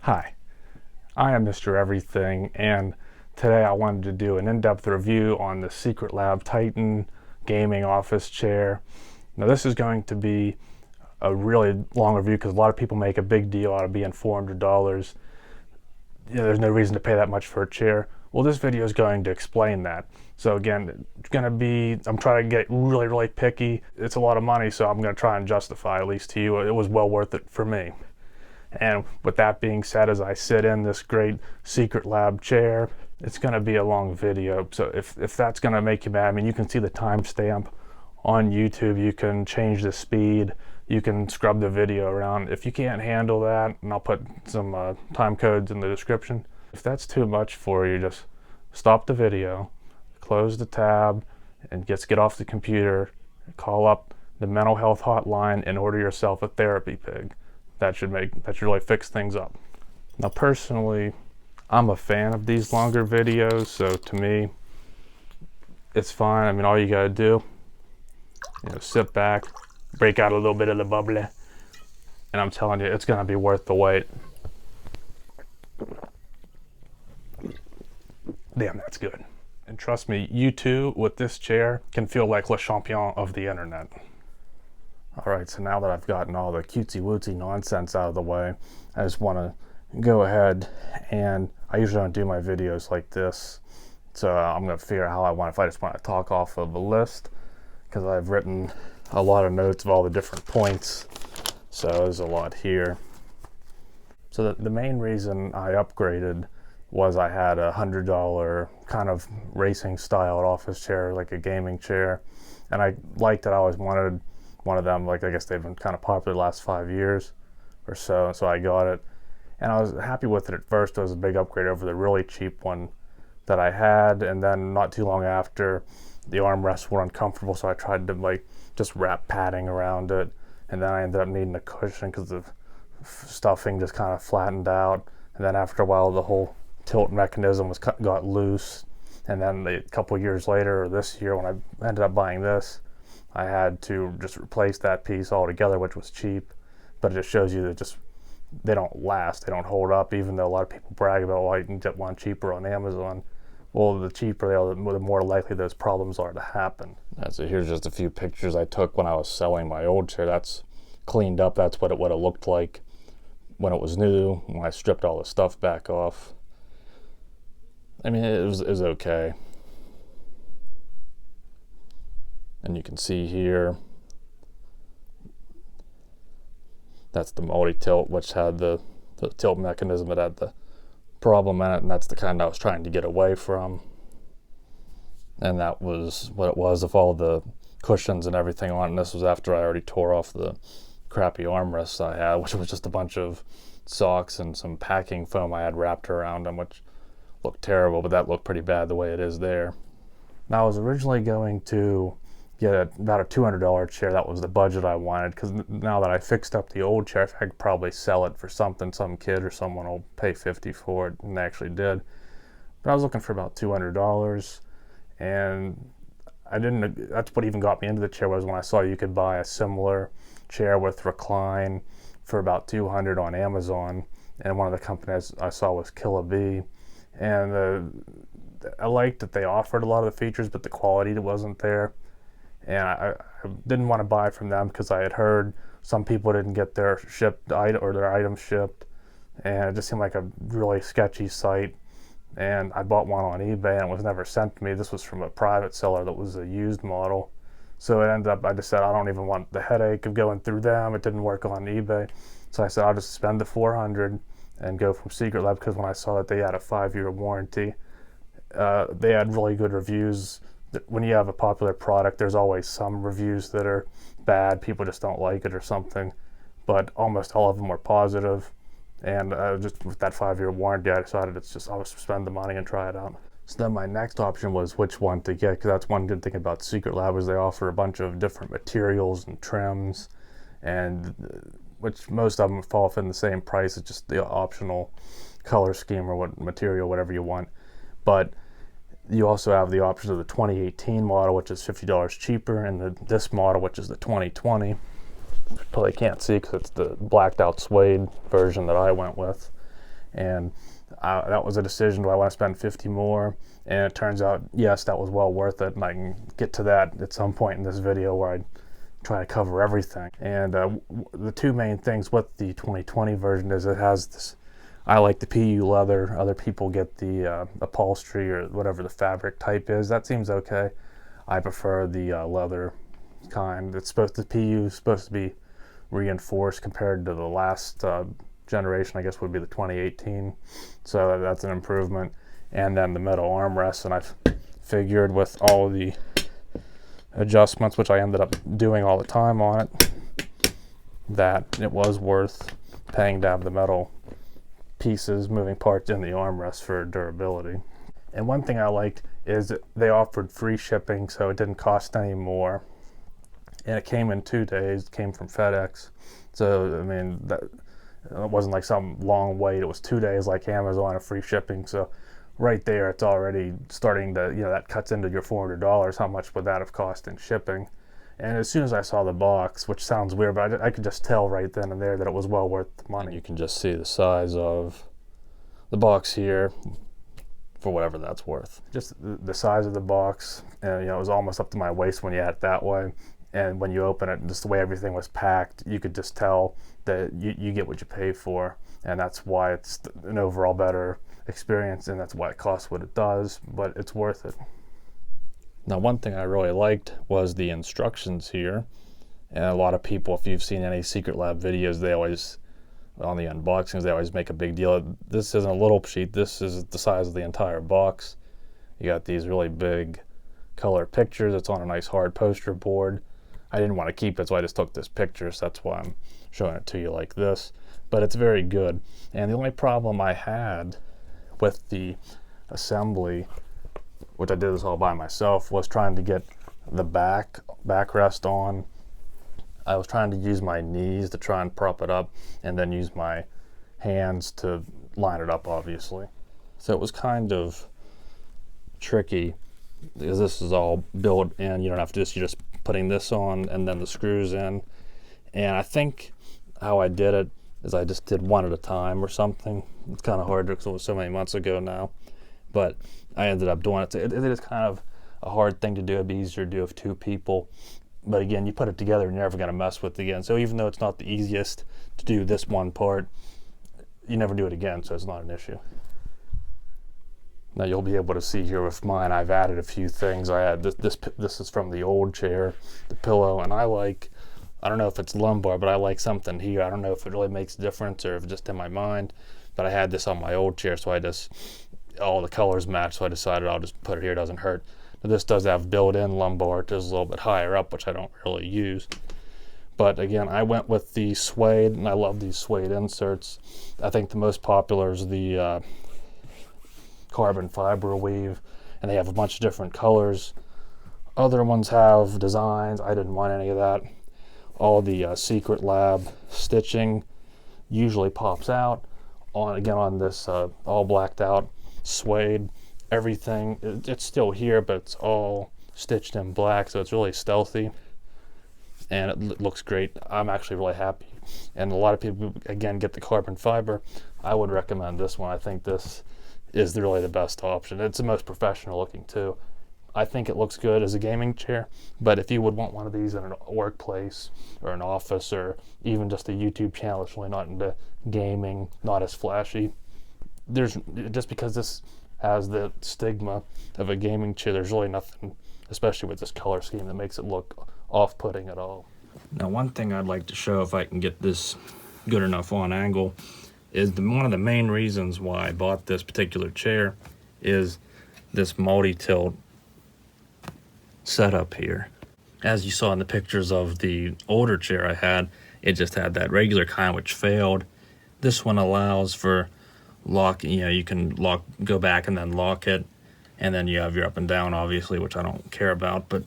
Hi, I am Mr. Everything, and today I wanted to do an in-depth review on the SecretLab Titan gaming office chair. Now this is going to be a really long review because a lot of people make a big deal out of being $400. There's no reason to pay that much for a chair. Well, this video is going to explain that. So again, it's going to be, I'm trying to get really picky. It's a lot of money, so I'm going to try and justify, at least to you, it was well worth it for me. And with that being said, as I sit in this great SecretLab chair, it's going to be a long video. So if that's going to make you mad, I mean, you can see the timestamp on YouTube. You can change the speed. You can scrub the video around. If you can't handle that, and I'll put some time codes in the description. If that's too much for you, just stop the video, close the tab, and just get off the computer, call up the mental health hotline, and order yourself a therapy pig. That should really fix things up. Now personally, I'm a fan of these longer videos, so to me, it's fine. I mean, all you gotta do, sit back, break out a little bit of the bubbly, and I'm telling you, it's gonna be worth the wait. Damn, that's good. And trust me, you too, with this chair, can feel like le champion of the internet. Alright, so now that I've gotten all the cutesy-wootsy nonsense out of the way, I just want to go ahead, and I usually don't do my videos like this, so I'm going to figure out how I want, if I just want to talk off of a list, because I've written a lot of notes of all the different points, so there's a lot here. So the main reason I upgraded was I had a $100 kind of racing style office chair, like a gaming chair, and I liked it. I always wanted one of them. Like, I guess they've been kind of popular the last 5 years or so, so I got it, and I was happy with it at first. It was a big upgrade over the really cheap one that I had, and then not too long after, the armrests were uncomfortable, so I tried to just wrap padding around it, and then I ended up needing a cushion because the stuffing just kind of flattened out, and then after a while the whole tilt mechanism got loose, and then a couple years later, or this year when I ended up buying this, I had to just replace that piece altogether, which was cheap, but it just shows you that they don't last, they don't hold up, even though a lot of people brag about, well, you can get one cheaper on Amazon. Well, the cheaper they are, the more likely those problems are to happen. So here's just a few pictures I took when I was selling my old chair. That's cleaned up. That's what it looked like when it was new, when I stripped all the stuff back off. I mean, it was okay. And you can see here, that's the multi-tilt, which had the tilt mechanism that had the problem in it, and that's the kind I was trying to get away from. And that was what it was, of all the cushions and everything on it. And this was after I already tore off the crappy armrests I had, which was just a bunch of socks and some packing foam I had wrapped around them, which looked terrible, but that looked pretty bad the way it is there. Now, I was originally going to get about a $200 chair. That was the budget I wanted, because now that I fixed up the old chair, I could probably sell it for something. Some kid or someone will pay $50 for it, and they actually did. But I was looking for about $200, and that's what even got me into the chair, was when I saw you could buy a similar chair with recline for about $200 on Amazon, and one of the companies I saw was Kill a Bee, and I liked that they offered a lot of the features, but the quality wasn't there. And I didn't want to buy from them because I had heard some people didn't get their items shipped, and it just seemed like a really sketchy site. And I bought one on eBay, and it was never sent to me. This was from a private seller that was a used model. So it ended up, I just said, I don't even want the headache of going through them. It didn't work on eBay. So I said, I'll just spend the $400 and go from SecretLab, because when I saw that they had a 5-year warranty, they had really good reviews. When you have a popular product, there's always some reviews that are bad. People just don't like it or something, but almost all of them were positive. And just with that 5-year warranty, I decided I'll spend the money and try it out. So then my next option was which one to get, because that's one good thing about SecretLab, is they offer a bunch of different materials and trims, and which most of them fall within the same price. It's just the optional color scheme or what material, whatever you want. But you also have the option of the 2018 model, which is $50 cheaper, and this model, which is the 2020. Probably can't see because it's the blacked out suede version that I went with. And that was a decision, do I want to spend 50 more? And it turns out, yes, that was well worth it, and I can get to that at some point in this video where I try to cover everything. And the two main things with the 2020 version is it has this, I like the PU leather, other people get the upholstery or whatever the fabric type is. That seems okay. I prefer the leather kind. The PU is supposed to be reinforced compared to the last generation, I guess would be the 2018. So that's an improvement. And then the metal armrests, and I've figured with all the adjustments, which I ended up doing all the time on it, that it was worth paying to have the metal pieces, moving parts in the armrest for durability. And one thing I liked is that they offered free shipping, so it didn't cost any more. And it came in 2 days, it came from FedEx. So, I mean, that it wasn't like some long wait. It was 2 days like Amazon of free shipping. So right there, it's already starting to, that cuts into your $400. How much would that have cost in shipping? And as soon as I saw the box, which sounds weird, but I could just tell right then and there that it was well worth the money. You can just see the size of the box here for whatever that's worth. Just the size of the box, and it was almost up to my waist when you had it that way. And when you open it, just the way everything was packed, you could just tell that you get what you pay for. And that's why it's an overall better experience, and that's why it costs what it does, but it's worth it. Now, one thing I really liked was the instructions here. And a lot of people, if you've seen any SecretLab videos, they always, on the unboxings, they always make a big deal. This isn't a little sheet, this is the size of the entire box. You got these really big color pictures. It's on a nice hard poster board. I didn't want to keep it, so I just took this picture, so that's why I'm showing it to you like this. But it's very good. And the only problem I had with the assembly, which I did this all by myself, was trying to get the backrest on. I was trying to use my knees to try and prop it up, and then use my hands to line it up, obviously. So it was kind of tricky, because this is all built in. You don't have to you're just putting this on and then the screws in. And I think how I did it is I just did one at a time or something. It's kind of hard because it was so many months ago now, but I ended up doing it. It is kind of a hard thing to do. It'd be easier to do with 2 people. But again, you put it together and you're never going to mess with it again. So even though it's not the easiest to do this one part, you never do it again, so it's not an issue. Now you'll be able to see here with mine, I've added a few things. I had this is from the old chair, the pillow, and I don't know if it's lumbar, but I like something here. I don't know if it really makes a difference or if it's just in my mind, but I had this on my old chair, so all the colors match, so I decided I'll just put it here, it doesn't hurt. Now, this does have built-in lumbar, it is a little bit higher up, which I don't really use. But again, I went with the suede, and I love these suede inserts. I think the most popular is the carbon fiber weave, and they have a bunch of different colors. Other ones have designs. I didn't want any of that. All the SecretLab stitching usually pops out on this all blacked out suede. Everything, it's still here, but it's all stitched in black, so it's really stealthy, and it looks great. I'm actually really happy. And a lot of people, again, get the carbon fiber. I would recommend this one. I think this is really the best option. It's the most professional looking too. I think it looks good as a gaming chair, but if you would want one of these in a workplace or an office or even just a YouTube channel that's really not into gaming, not as flashy, just because this has the stigma of a gaming chair, there's really nothing, especially with this color scheme, that makes it look off-putting at all. Now, one thing I'd like to show, if I can get this good enough on angle, is one of the main reasons why I bought this particular chair is this multi-tilt setup here. As you saw in the pictures of the older chair I had, it just had that regular kind which failed. This one allows for locking, you can go back and then lock it, and then you have your up and down, obviously, which I don't care about, but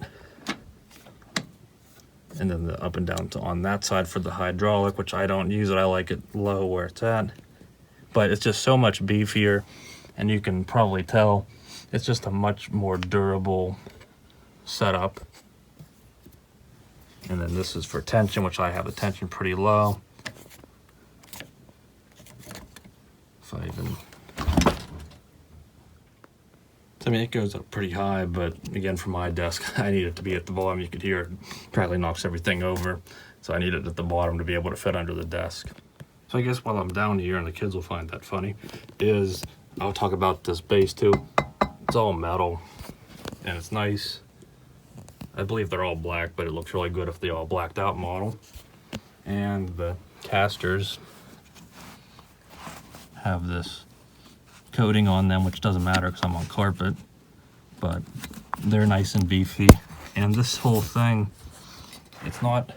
and then the up and down on that side for the hydraulic, which I don't use it. I like it low where it's at, but it's just so much beefier, and you can probably tell it's just a much more durable setup. And then this is for tension, which I have the tension pretty low. if I even... I mean, it goes up pretty high, but again, for my desk, I need it to be at the bottom. You could hear it probably knocks everything over. So I need it at the bottom to be able to fit under the desk. So I guess while I'm down here, and the kids will find that funny, is I'll talk about this base too. It's all metal, and it's nice. I believe they're all black, but it looks really good if they all blacked out model. And the casters have this coating on them, which doesn't matter because I'm on carpet, but they're nice and beefy. And this whole thing, it's not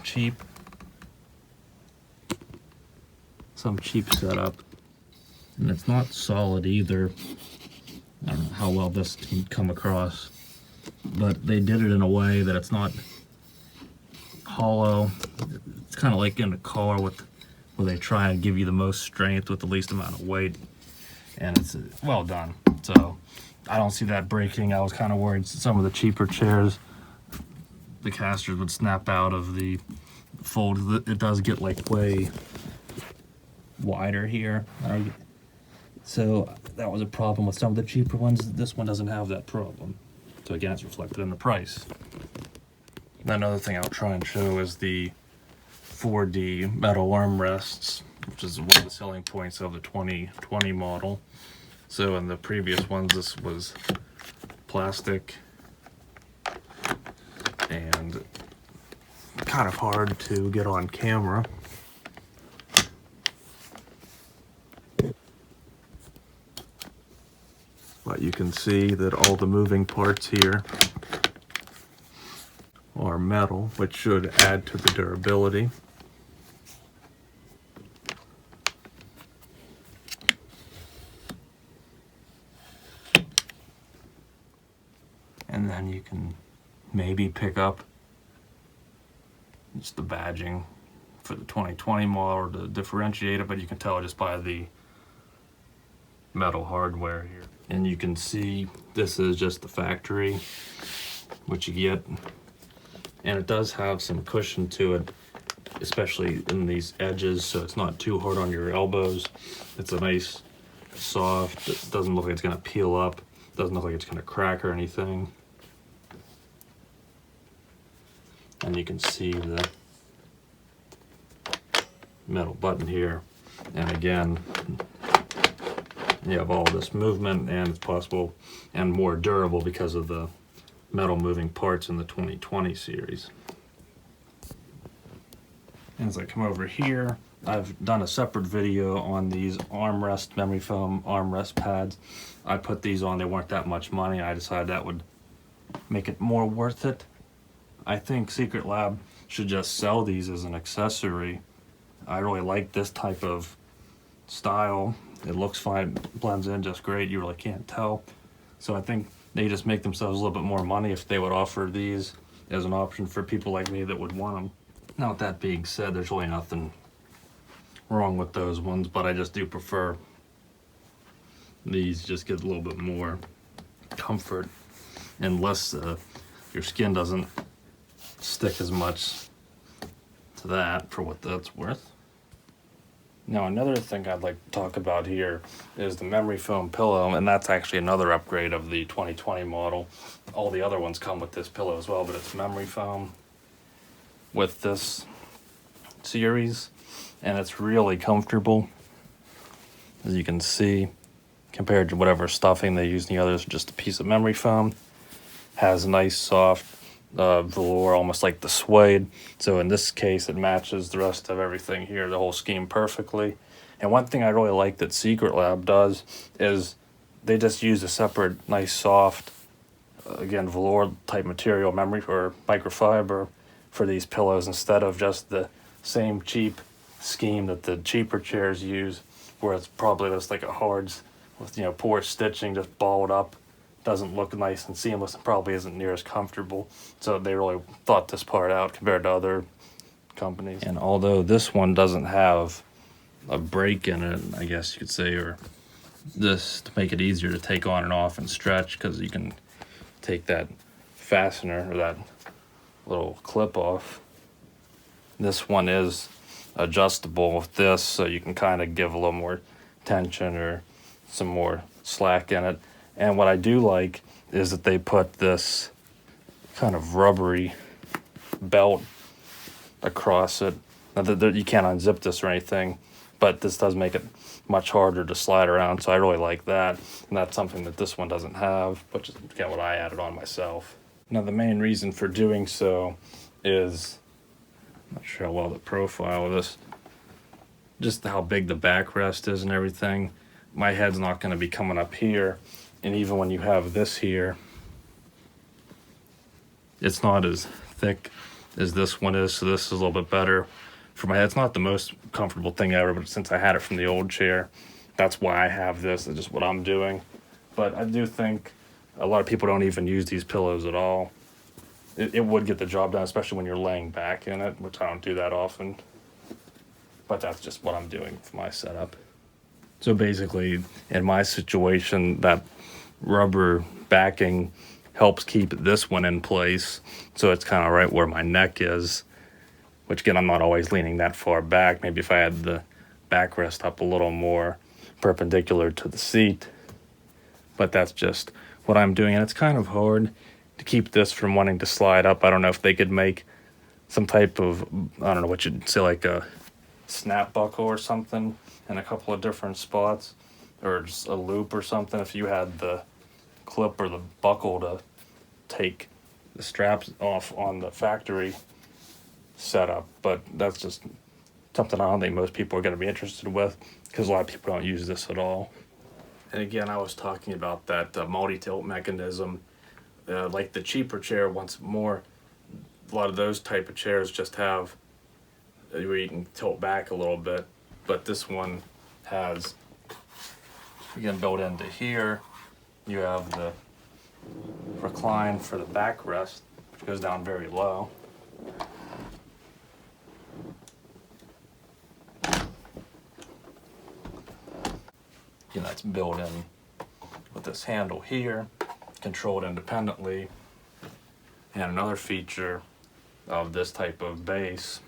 cheap. Some cheap setup, and it's not solid either. I don't know how well this can come across, but they did it in a way that it's not hollow. It's kind of like in a car where they try and give you the most strength with the least amount of weight, and it's well done. So I don't see that breaking. I was kind of worried some of the cheaper chairs, the casters would snap out of the fold. It does get like way wider here, so that was a problem with some of the cheaper ones. This one doesn't have that problem, so again, it's reflected in the price. Another thing I'll try and show is the 4D metal armrests, which is one of the selling points of the 2020 model. So in the previous ones, this was plastic and kind of hard to get on camera. But you can see that all the moving parts here are metal, which should add to the durability. And then you can maybe pick up just the badging for the 2020 model to differentiate it, but you can tell just by the metal hardware here. And you can see this is just the factory, which you get. And it does have some cushion to it, especially in these edges, so it's not too hard on your elbows. It's a nice, soft, it doesn't look like it's gonna peel up, doesn't look like it's gonna crack or anything. And you can see the metal button here. And again, you have all this movement, and it's possible and more durable because of the metal moving parts in the 2020 series. And as I come over here, I've done a separate video on these armrest memory foam armrest pads. I put these on, they weren't that much money. I decided that would make it more worth it. I think SecretLab should just sell these as an accessory. I really like this type of style. It looks fine, blends in just great, you really can't tell. So I think they just make themselves a little bit more money if they would offer these as an option for people like me that would want them. Now with that being said, there's really nothing wrong with those ones, but I just do prefer these. Just get a little bit more comfort, and less your skin doesn't stick as much to that for what that's worth. Now another thing I'd like to talk about here is the memory foam pillow, and that's actually another upgrade of the 2020 model. All the other ones come with this pillow as well, but it's memory foam with this series, and it's really comfortable, as you can see, compared to whatever stuffing they use in the others. Just a piece of memory foam, has nice soft velour, almost like the suede. So in this case, it matches the rest of everything here, the whole scheme, perfectly. And one thing I really like that SecretLab does is they just use a separate nice soft, again, velour type material, memory or microfiber for these pillows, instead of just the same cheap scheme that the cheaper chairs use, where it's probably just like a hard with, you know, poor stitching, just balled up. Doesn't look nice and seamless, and probably isn't near as comfortable. So they really thought this part out compared to other companies. And although this one doesn't have a break in it, I guess you could say, or this to make it easier to take on and off and stretch, because you can take that fastener or that little clip off. This one is adjustable with this, so you can kind of give a little more tension or some more slack in it. And what I do like is that they put this kind of rubbery belt across it. Now, you can't unzip this or anything, but this does make it much harder to slide around, so I really like that. And that's something that this one doesn't have, which is again what I added on myself. Now, the main reason for doing so is, I'm not sure how well the profile of this, just how big the backrest is and everything. My head's not going to be coming up here, and even when you have this here, it's not as thick as this one is, so this is a little bit better for my head. It's not the most comfortable thing ever, but since I had it from the old chair, that's why I have this. It's just what I'm doing. But I do think a lot of people don't even use these pillows at all. It would get the job done, especially when you're laying back in it, which I don't do that often. But that's just what I'm doing for my setup. So basically, in my situation, that rubber backing helps keep this one in place, so it's kind of right where my neck is, which again, I'm not always leaning that far back. Maybe if I had the backrest up a little more perpendicular to the seat, but that's just what I'm doing. And it's kind of hard to keep this from wanting to slide up. I don't know if they could make some type of, I don't know what you'd say, like a snap buckle or something in a couple of different spots, or just a loop or something if you had the clip or the buckle to take the straps off on the factory setup. But that's just something I don't think most people are going to be interested with, because a lot of people don't use this at all. And again, I was talking about that multi-tilt mechanism, like the cheaper chair. Once more, a lot of those type of chairs just have where you can tilt back a little bit, but this one has, again, built into here. You have the recline for the backrest, which goes down very low. You know, it's built in with this handle here, controlled independently. And another feature of this type of base,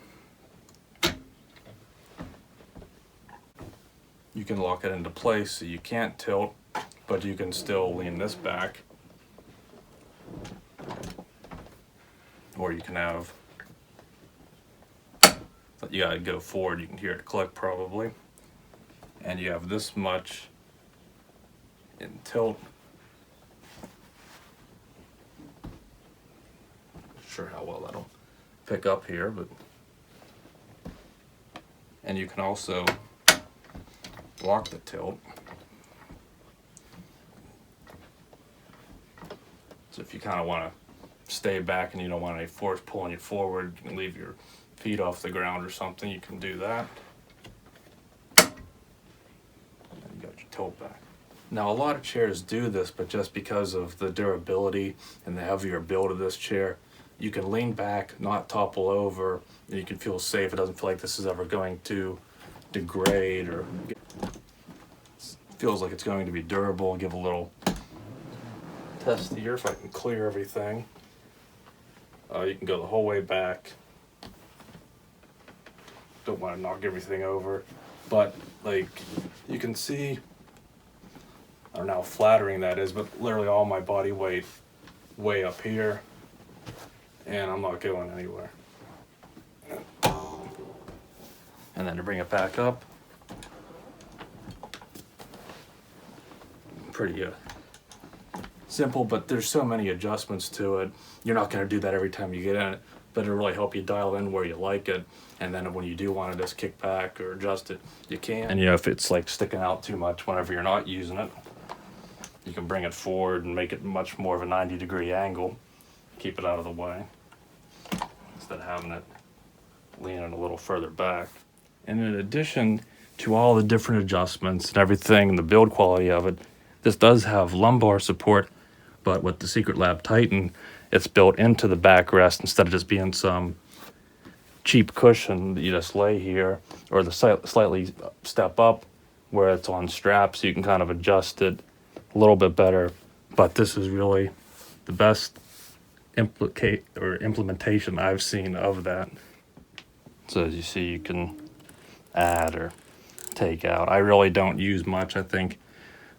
you can lock it into place so you can't tilt, but you can still lean this back. Or you can have, you gotta go forward, you can hear it click probably. And you have this much in tilt. Not sure how well that'll pick up here, but, and you can also block the tilt. So if you kind of want to stay back and you don't want any force pulling you forward, you can leave your feet off the ground or something, you can do that. And you got your tilt back. Now, a lot of chairs do this, but just because of the durability and the heavier build of this chair, you can lean back, not topple over, and you can feel safe. It doesn't feel like this is ever going to degrade, or feels like it's going to be durable. Give a little test here if I can clear everything. You can go the whole way back. Don't want to knock everything over, but like you can see, I don't know how flattering that is, but literally all my body weight way up here, and I'm not going anywhere. And then to bring it back up, pretty simple, but there's so many adjustments to it. You're not going to do that every time you get in it, but it'll really help you dial in where you like it. And then when you do want to just kick back or adjust it, you can. And you know, if it's like sticking out too much whenever you're not using it, you can bring it forward and make it much more of a 90-degree angle. Keep it out of the way instead of having it leaning a little further back. And in addition to all the different adjustments and everything and the build quality of it, this does have lumbar support, but with the SecretLab Titan, it's built into the backrest instead of just being some cheap cushion that you just lay here, or the slightly step up where it's on straps, so you can kind of adjust it a little bit better. But this is really the best implementation I've seen of that. So as you see, you can add or take out. I really don't use much. I think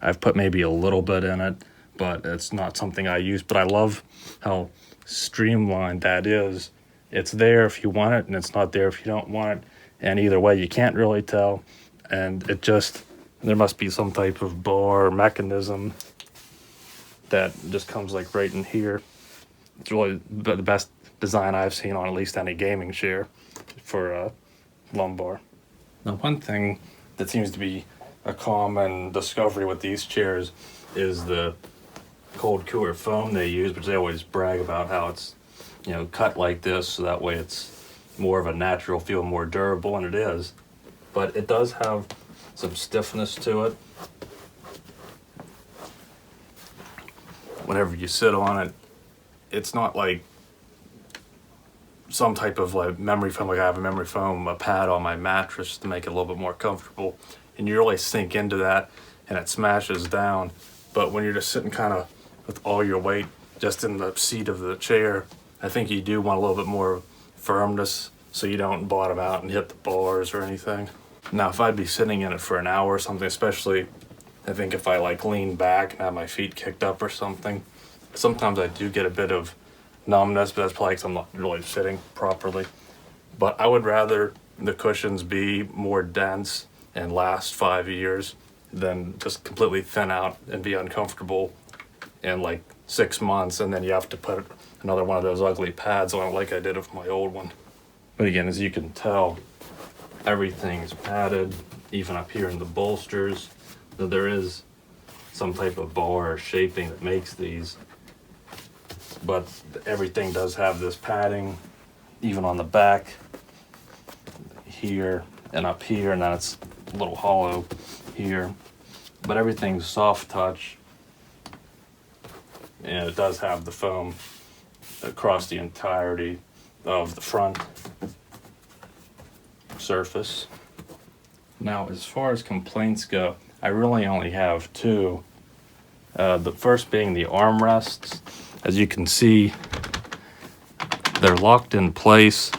I've put maybe a little bit in it, but it's not something I use. But I love how streamlined that is. It's there if you want it, and it's not there if you don't want it. And either way, you can't really tell. And it just, there must be some type of bar or mechanism that just comes like right in here. It's really the best design I've seen on at least any gaming chair for lumbar. Now, one thing that seems to be a common discovery with these chairs is the cold cooler foam they use, which they always brag about how it's, you know, cut like this so that way it's more of a natural feel, more durable, and it is. But it does have some stiffness to it. Whenever you sit on it, it's not like some type of like memory foam, like I have a memory foam, a pad on my mattress to make it a little bit more comfortable. And you really sink into that and it smashes down. But when you're just sitting kind of with all your weight just in the seat of the chair, I think you do want a little bit more firmness so you don't bottom out and hit the bars or anything. Now, if I'd be sitting in it for an hour or something, especially I think if I like lean back and have my feet kicked up or something, sometimes I do get a bit of numbness, but that's probably because I'm not really sitting properly. But I would rather the cushions be more dense and last 5 years than just completely thin out and be uncomfortable in like 6 months, and then you have to put another one of those ugly pads on it like I did with my old one. But again, as you can tell, everything's padded, even up here in the bolsters. So there is some type of bar or shaping that makes these, but everything does have this padding, even on the back here and up here, and then it's a little hollow here. But everything's soft touch, and it does have the foam across the entirety of the front surface. Now, as far as complaints go, I really only have two. The first being the armrests. As you can see, they're locked in place,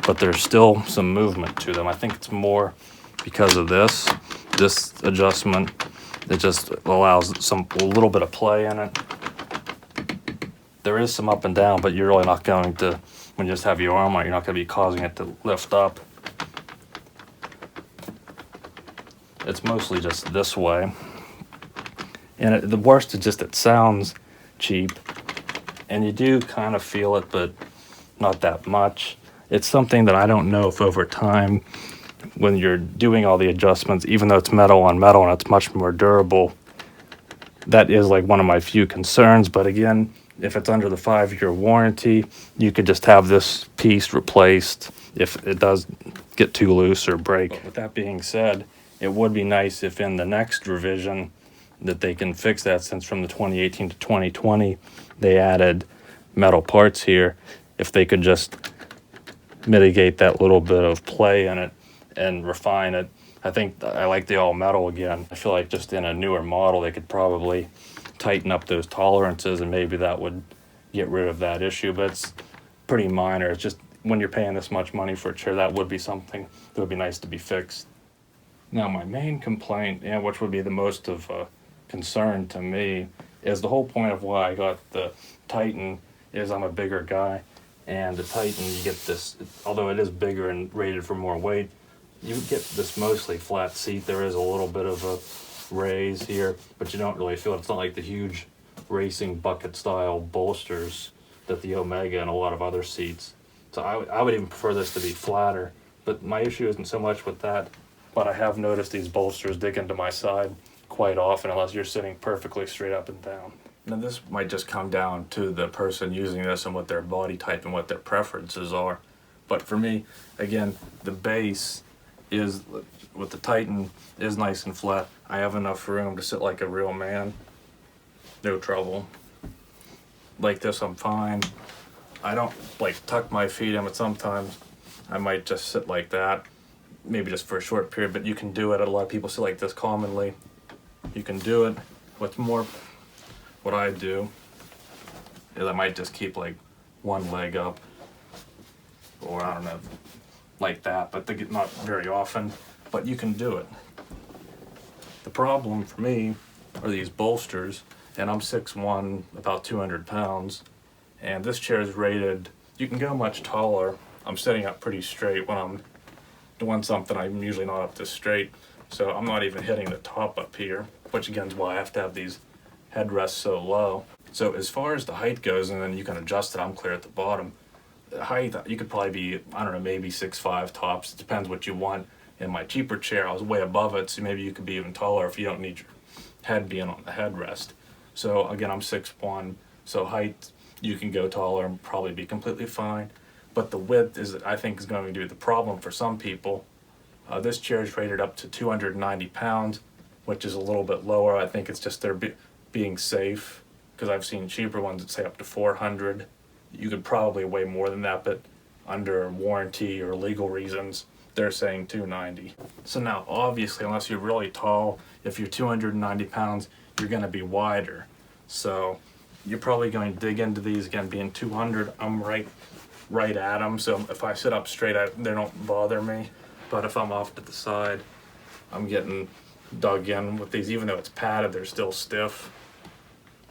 but there's still some movement to them. I think it's more because of this adjustment that just allows a little bit of play in it. There is some up and down, but you're really not going to, when you just have your arm on it, you're not going to be causing it to lift up. It's mostly just this way. And the worst is just it sounds cheap. And you do kind of feel it, but not that much. It's something that I don't know if over time, when you're doing all the adjustments, even though it's metal on metal and it's much more durable, that is like one of my few concerns. But again, if it's under the 5-year warranty, you could just have this piece replaced if it does get too loose or break. But with that being said, it would be nice if in the next revision that they can fix that, since from the 2018 to 2020 they added metal parts here. If they could just mitigate that little bit of play in it and refine it. I think I like the all metal again. I feel like just in a newer model they could probably tighten up those tolerances and maybe that would get rid of that issue, but it's pretty minor. It's just when you're paying this much money for a chair, that would be something that would be nice to be fixed. Now, my main complaint, and which would be the most of concern to me, is the whole point of why I got the Titan is I'm a bigger guy, and the Titan, you get this, although it is bigger and rated for more weight, you get this mostly flat seat. There is a little bit of a raise here, but you don't really feel it. It's not like the huge racing bucket style bolsters that the Omega and a lot of other seats. So I would even prefer this to be flatter, but my issue isn't so much with that. But I have noticed these bolsters dig into my side quite often unless you're sitting perfectly straight up and down. Now this might just come down to the person using this and what their body type and what their preferences are. But for me, again, the base is, with the Titan, is nice and flat. I have enough room to sit like a real man. No trouble. Like this, I'm fine. I don't like tuck my feet in, but sometimes I might just sit like that. Maybe just for a short period, but you can do it. A lot of people sit like this commonly. You can do it. What's more, what I do is I might just keep like one leg up, or I don't know, like that, but not very often, but you can do it. The problem for me are these bolsters, and I'm 6'1", about 200 pounds, and this chair is rated, you can go much taller. I'm sitting up pretty straight when I'm doing something. I'm usually not up this straight, so I'm not even hitting the top up here, which again is why I have to have these headrests so low. So as far as the height goes, and then you can adjust it, I'm clear at the bottom. The height, you could probably be, I don't know, maybe 6'5" tops. It depends what you want. In my cheaper chair, I was way above it, so maybe you could be even taller if you don't need your head being on the headrest. So again, I'm 6'1", so height, you can go taller and probably be completely fine. But the width is, I think, is going to be the problem for some people. This chair is rated up to 290 pounds, which is a little bit lower. I think it's just they're being safe, because I've seen cheaper ones that say up to 400. You could probably weigh more than that, but under warranty or legal reasons, they're saying 290. So now, obviously, unless you're really tall, if you're 290 pounds, you're going to be wider. So you're probably going to dig into these. Again, being 200, I'm right at them. So if I sit up straight, they don't bother me. But if I'm off to the side, I'm getting dug in with these. Even though it's padded, they're still stiff.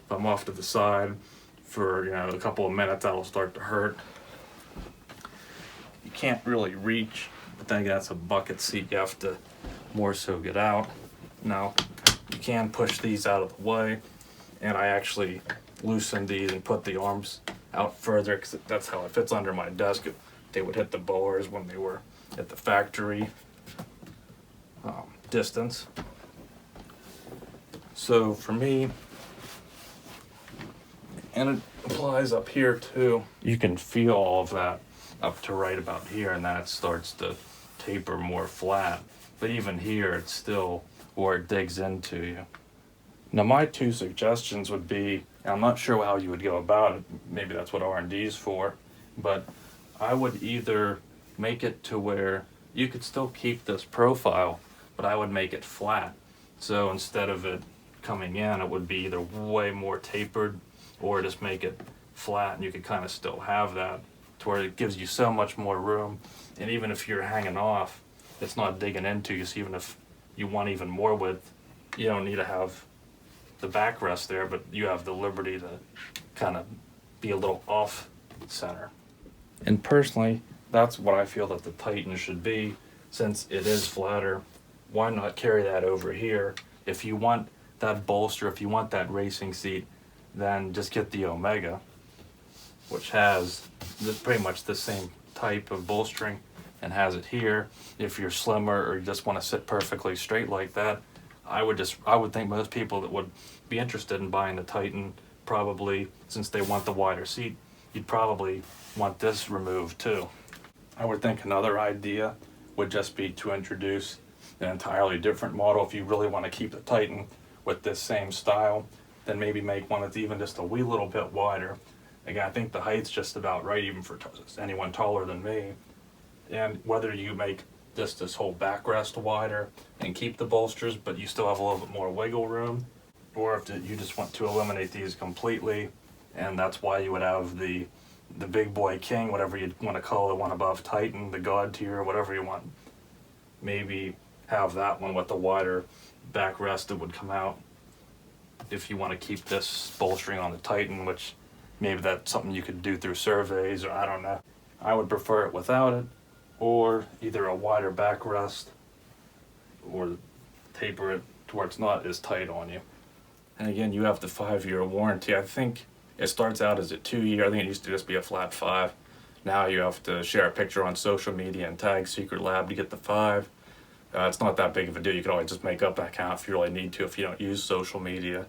If I'm off to the side for a couple of minutes, that'll start to hurt. You can't really reach. But then again, that's a bucket seat, you have to more so get out. Now, you can push these out of the way, and I actually loosened these and put the arms out further, because that's how it fits under my desk. They would hit the bars when they were at the factory distance. So for me, and it applies up here too, you can feel all of that up to right about here, and then it starts to taper more flat. But even here, it's still where it digs into you. Now my two suggestions would be, and I'm not sure how you would go about it, maybe that's what R&D is for, but I would either make it to where you could still keep this profile, but I would make it flat. So instead of it coming in, it would be either way more tapered, or just make it flat, and you could kind of still have that to where it gives you so much more room. And even if you're hanging off, it's not digging into you. So even if you want even more width, you don't need to have the backrest there, but you have the liberty to kind of be a little off center. And personally, that's what I feel that the Titan should be. Since it is flatter, why not carry that over here? If you want that bolster, if you want that racing seat, then just get the Omega, which has pretty much the same type of bolstering and has it here. If you're slimmer or you just want to sit perfectly straight like that, I would think most people that would be interested in buying the Titan, probably, since they want the wider seat, you'd probably want this removed too. I would think another idea would just be to introduce an entirely different model. If you really want to keep the Titan with this same style, then maybe make one that's even just a wee little bit wider. Again, I think the height's just about right, even for anyone taller than me. And whether you make just this whole backrest wider and keep the bolsters, but you still have a little bit more wiggle room, or if you just want to eliminate these completely, and that's why you would have the big boy king, whatever you want to call the one above Titan, the god tier, whatever you want. Maybe have that one with the wider backrest that would come out. If you want to keep this bolstering on the Titan, which maybe that's something you could do through surveys, or I don't know. I would prefer it without it, or either a wider backrest, or taper it to where it's not as tight on you. And again, you have the 5-year warranty. I think it starts out as a 2-year. I think it used to just be a flat 5. Now you have to share a picture on social media and tag SecretLab to get the 5. It's not that big of a deal. You can always just make up an account if you really need to, if you don't use social media.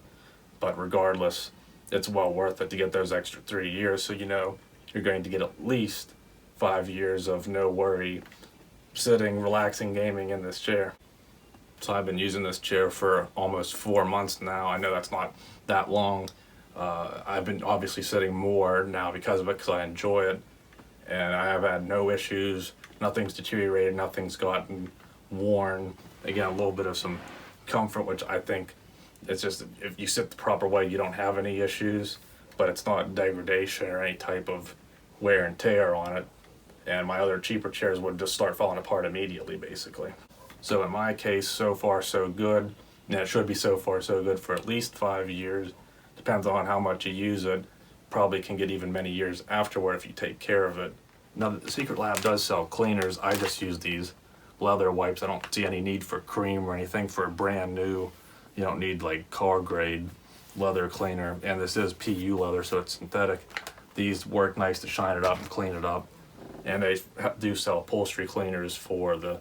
But regardless, it's well worth it to get those extra 3 years, so you know you're going to get at least 5 years of no worry sitting, relaxing, gaming in this chair. So I've been using this chair for almost 4 months now. I know that's not that long. I've been obviously sitting more now because of it, because I enjoy it. And I have had no issues. Nothing's deteriorated, nothing's gotten worn. Again, a little bit of some comfort, which I think it's just, if you sit the proper way, you don't have any issues, but it's not degradation or any type of wear and tear on it. And my other cheaper chairs would just start falling apart immediately, basically. So in my case, so far so good. And it should be so far so good for at least 5 years. Depends on how much you use it. Probably can get even many years afterward if you take care of it. Now, the SecretLab does sell cleaners. I just use these leather wipes. I don't see any need for cream or anything for a brand new. You don't need like car grade leather cleaner. And this is PU leather, so it's synthetic. These work nice to shine it up and clean it up. And they do sell upholstery cleaners for the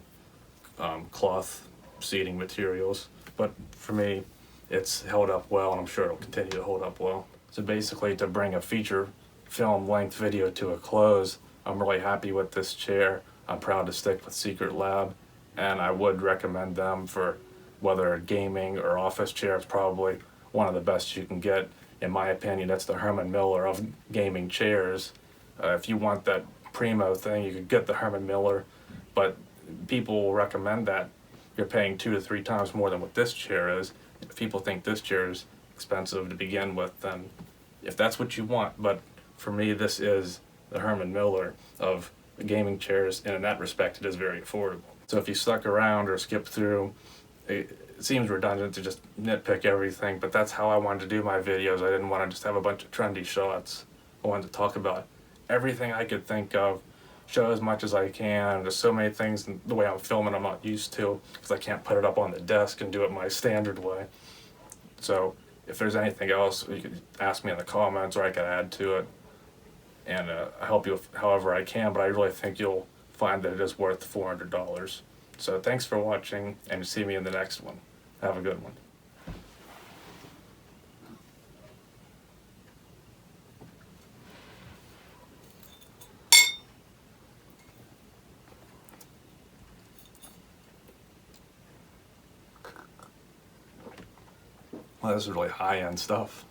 cloth seating materials. But for me, it's held up well, and I'm sure it'll continue to hold up well. So basically, to bring a feature film length video to a close, I'm really happy with this chair. I'm proud to stick with SecretLab, and I would recommend them for whether gaming or office chair. It's probably one of the best you can get. In my opinion, it's the Herman Miller of gaming chairs. If you want that primo thing, you could get the Herman Miller, but people will recommend that you're paying 2 to 3 times more than what this chair is. If people think this chair is expensive to begin with, then if that's what you want. But for me, this is the Herman Miller of the gaming chairs, and in that respect, it is very affordable. So if you stuck around or skipped through, it seems redundant to just nitpick everything, but that's how I wanted to do my videos. I didn't want to just have a bunch of trendy shots. I wanted to talk about everything I could think of, show as much as I can. There's so many things in the way I'm filming I'm not used to, because I can't put it up on the desk and do it my standard way. So if there's anything else, you could ask me in the comments, or I could add to it, and I help you however I can, but I really think you'll find that it is worth $400. So thanks for watching, and see me in the next one. Have a good one. Well, this is really high-end stuff.